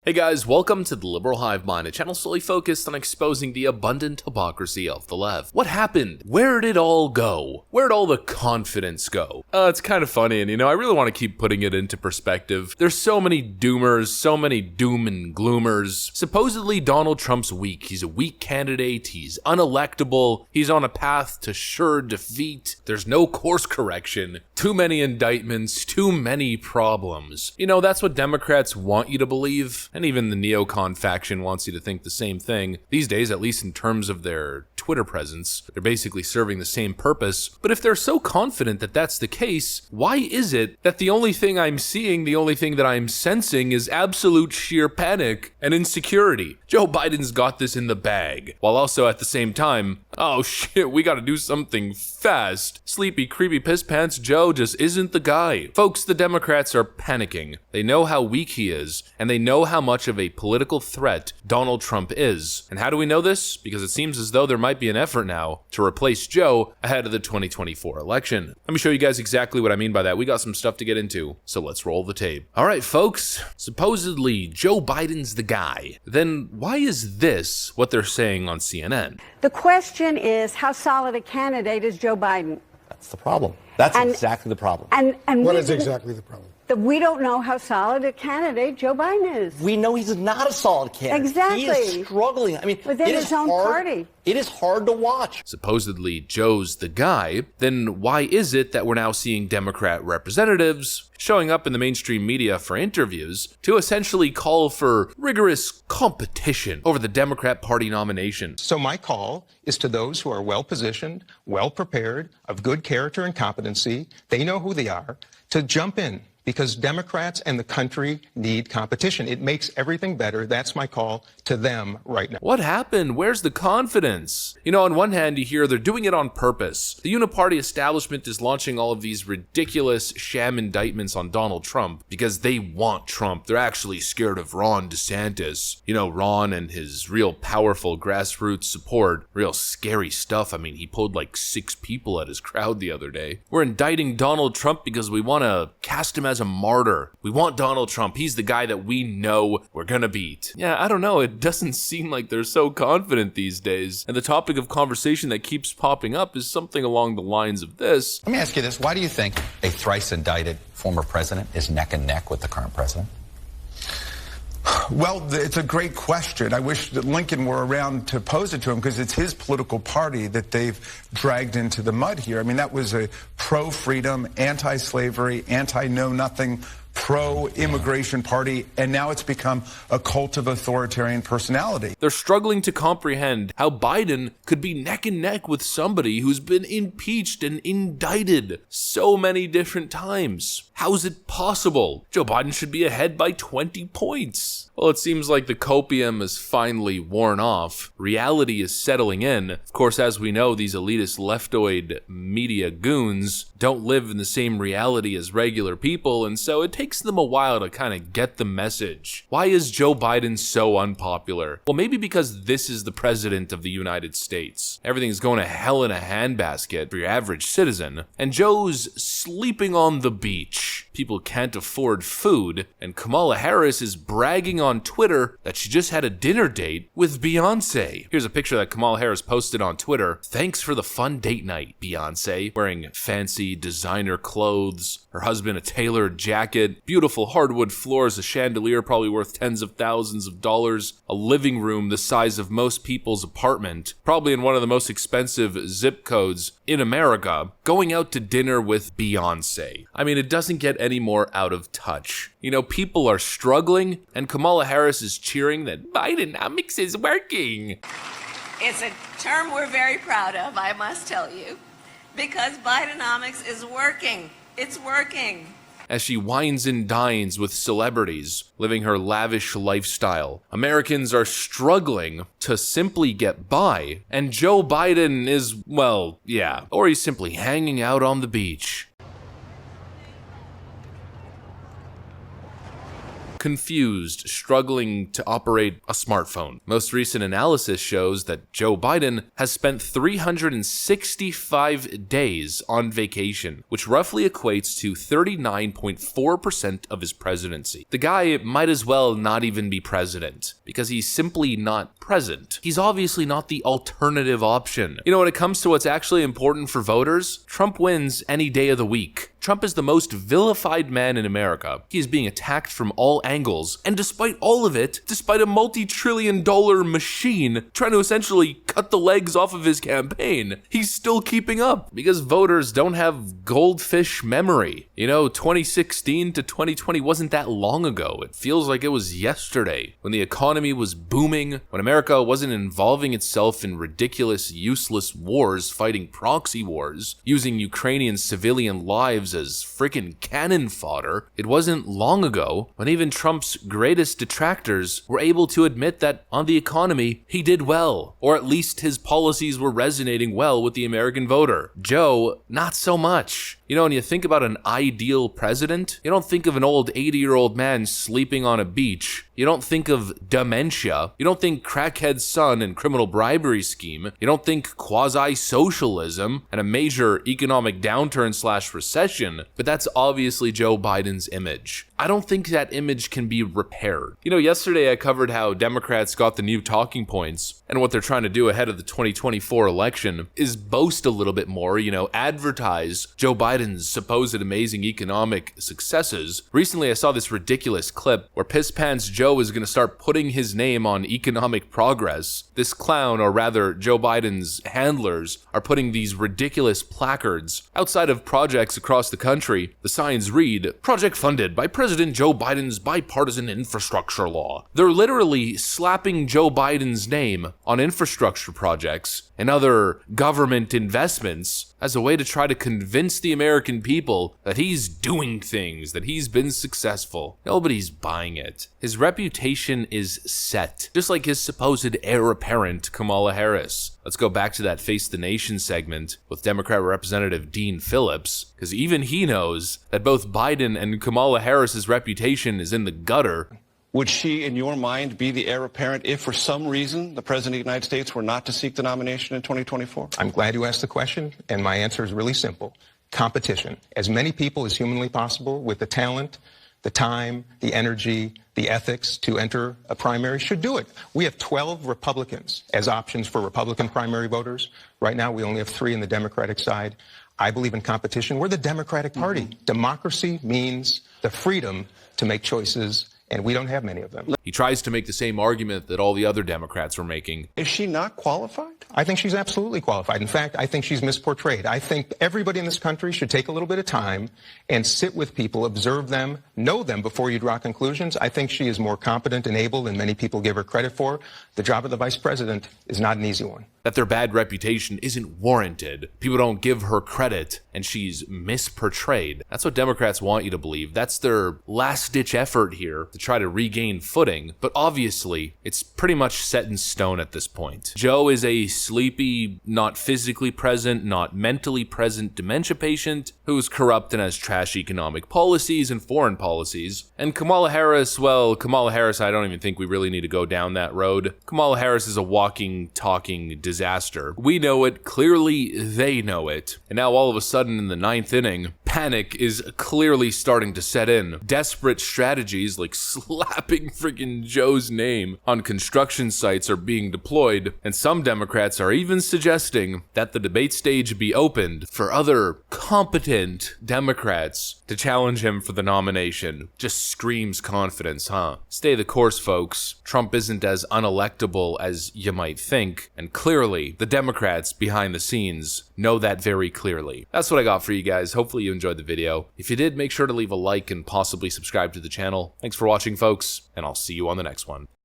Hey guys, welcome to the Liberal Hive Mind, a channel solely focused on exposing the abundant hypocrisy of the left. What happened? Where did it all go? Where'd all the confidence go? It's kind of funny, and I really want to keep putting it into perspective. There's so many doomers, so many doom and gloomers. Supposedly Donald Trump's weak. He's a weak candidate, he's unelectable, he's on a path to sure defeat, there's no course correction, too many indictments, too many problems. That's what Democrats want you to believe. And even the neocon faction wants you to think the same thing. These days, at least in terms of their Twitter presence, they're basically serving the same purpose. But if they're so confident that that's the case, why is it that the only thing I'm seeing, the only thing that I'm sensing is absolute sheer panic and insecurity? Joe Biden's got this in the bag, while also at the same time, oh shit, we gotta do something fast. Sleepy, creepy piss pants Joe just isn't the guy. Folks, the Democrats are panicking. They know how weak he is, and they know how much of a political threat Donald Trump is. And how do we know this? Because it seems as though there might be an effort now to replace Joe ahead of the 2024 election. Let me show you guys exactly what I mean by that. We got some stuff to get into, so let's roll the tape. All right, folks, supposedly Joe Biden's the guy. Then why is this what they're saying on CNN? The question is, how solid a candidate is Joe Biden? That's the problem. That's exactly the problem. And what is exactly the problem? That we don't know how solid a candidate Joe Biden is. We know he's not a solid candidate. Exactly. He is struggling. I mean, within his own party. It is hard to watch. Supposedly Joe's the guy. Then why is it that we're now seeing Democrat representatives showing up in the mainstream media for interviews to essentially call for rigorous competition over the Democrat Party nomination? So my call is to those who are well-positioned, well-prepared, of good character and competency, they know who they are, to jump in. Because Democrats and the country need competition. It makes everything better. That's my call to them right now. What happened? Where's the confidence? On one hand, you hear they're doing it on purpose. The uniparty establishment is launching all of these ridiculous sham indictments on Donald Trump because they want Trump. They're actually scared of Ron DeSantis. Ron and his real powerful grassroots support. Real scary stuff. I mean, he pulled like 6 people at his crowd the other day. We're indicting Donald Trump because we want to cast him as a martyr. We want Donald Trump. He's the guy that we know we're gonna beat. Yeah, I don't know. It doesn't seem like they're so confident these days. And the topic of conversation that keeps popping up is something along the lines of this. Let me ask you this. Why do you think a thrice indicted former president is neck and neck with the current president? Well, it's a great question. I wish that Lincoln were around to pose it to him because it's his political party that they've dragged into the mud here. I mean, that was a pro-freedom, anti-slavery, anti-know-nothing, pro-immigration party, and now it's become a cult of authoritarian personality. They're struggling to comprehend how Biden could be neck and neck with somebody who's been impeached and indicted so many different times. How is it possible? Joe Biden should be ahead by 20 points. Well, it seems like the copium is finally worn off. Reality is settling in. Of course, as we know, these elitist leftoid media goons don't live in the same reality as regular people, and so it takes them a while to kind of get the message. Why is Joe Biden so unpopular? Well, maybe because this is the president of the United States. Everything's going to hell in a handbasket for your average citizen, and Joe's sleeping on the beach. People can't afford food, and Kamala Harris is bragging on Twitter that she just had a dinner date with Beyonce. Here's a picture that Kamala Harris posted on Twitter. Thanks for the fun date night, Beyonce. Wearing fancy designer clothes, her husband a tailored jacket, beautiful hardwood floors, a chandelier probably worth tens of thousands of dollars, a living room the size of most people's apartment, probably in one of the most expensive zip codes in America, going out to dinner with Beyonce. I mean, it doesn't get any more out of touch. People are struggling, and Kamala Harris is cheering that Bidenomics is working. It's a term we're very proud of, I must tell you, because Bidenomics is working. It's working. As she wines and dines with celebrities, living her lavish lifestyle, Americans are struggling to simply get by, and Joe Biden is, well, yeah, or he's simply hanging out on the beach. confused, struggling to operate a smartphone. Most recent analysis shows that Joe Biden has spent 365 days on vacation, which roughly equates to 39.4% of his presidency. The guy might as well not even be president, because he's simply not present. He's obviously not the alternative option. You know, when it comes to what's actually important for voters, Trump wins any day of the week. Trump is the most vilified man in America. He is being attacked from all angles, and despite all of it, despite a multi-trillion-dollar machine trying to essentially cut the legs off of his campaign, he's still keeping up because voters don't have goldfish memory. You know, 2016 to 2020 wasn't that long ago. It feels like it was yesterday, when the economy was booming, when America wasn't involving itself in ridiculous, useless wars, fighting proxy wars, using Ukrainian civilian lives as freaking cannon fodder. It wasn't long ago when even Trump's greatest detractors were able to admit that on the economy, he did well, or at least his policies were resonating well with the American voter. Joe, not so much. You know, when you think about an ideal president, you don't think of an old 80-year-old man sleeping on a beach. You don't think of dementia. You don't think crackhead son and criminal bribery scheme. You don't think quasi-socialism and a major economic downturn / recession, but that's obviously Joe Biden's image. I don't think that image can be repaired. You know, yesterday I covered how Democrats got the new talking points, and what they're trying to do ahead of the 2024 election is boast a little bit more, you know, advertise Joe Biden's supposed amazing economic successes. Recently I saw this ridiculous clip where Piss Pants Joe is going to start putting his name on economic progress. This clown, or rather Joe Biden's handlers, are putting these ridiculous placards outside of projects across the country. The signs read, "Project funded by President Joe Biden's bipartisan infrastructure law." They're literally slapping Joe Biden's name on infrastructure projects and other government investments as a way to try to convince the American people that he's doing things, that he's been successful. Nobody's buying it. His reputation is set, just like his supposed heir apparent, Kamala Harris. Let's go back to that Face the Nation segment with Democrat Representative Dean Phillips, because even he knows that both Biden and Kamala Harris's reputation is in the gutter. Would she, in your mind, be the heir apparent if, for some reason, the President of the United States were not to seek the nomination in 2024? I'm glad you asked the question, and my answer is really simple. Competition. As many people as humanly possible with the talent, the time, the energy, the ethics to enter a primary should do it. We have 12 Republicans as options for Republican primary voters. Right now, we only have 3 in the Democratic side. I believe in competition. We're the Democratic Party. Democracy means the freedom to make choices, and we don't have many of them. He tries to make the same argument that all the other Democrats were making. Is she not qualified? I think she's absolutely qualified. In fact, I think she's misportrayed. I think everybody in this country should take a little bit of time and sit with people, observe them, know them before you draw conclusions. I think she is more competent and able than many people give her credit for. The job of the vice president is not an easy one. That their bad reputation isn't warranted. People don't give her credit, and she's misportrayed. That's what Democrats want you to believe. That's their last-ditch effort here to try to regain footing, but obviously, it's pretty much set in stone at this point. Joe is a sleepy, not physically present, not mentally present dementia patient who's corrupt and has trash economic policies and foreign policies. And Kamala Harris, well, Kamala Harris, I don't even think we really need to go down that road. Kamala Harris is a walking, talking disaster. We know it, clearly they know it. And now all of a sudden in the 9th inning, panic is clearly starting to set in. Desperate strategies like slapping freaking Joe's name on construction sites are being deployed, and some Democrats are even suggesting that the debate stage be opened for other competent Democrats to challenge him for the nomination. Just screams confidence, huh? Stay the course, folks. Trump isn't as unelectable as you might think, and clearly the Democrats behind the scenes know that very clearly. That's what I got for you guys. Hopefully you enjoyed the video. If you did, make sure to leave a like and possibly subscribe to the channel. Thanks for watching, folks, and I'll see you on the next one.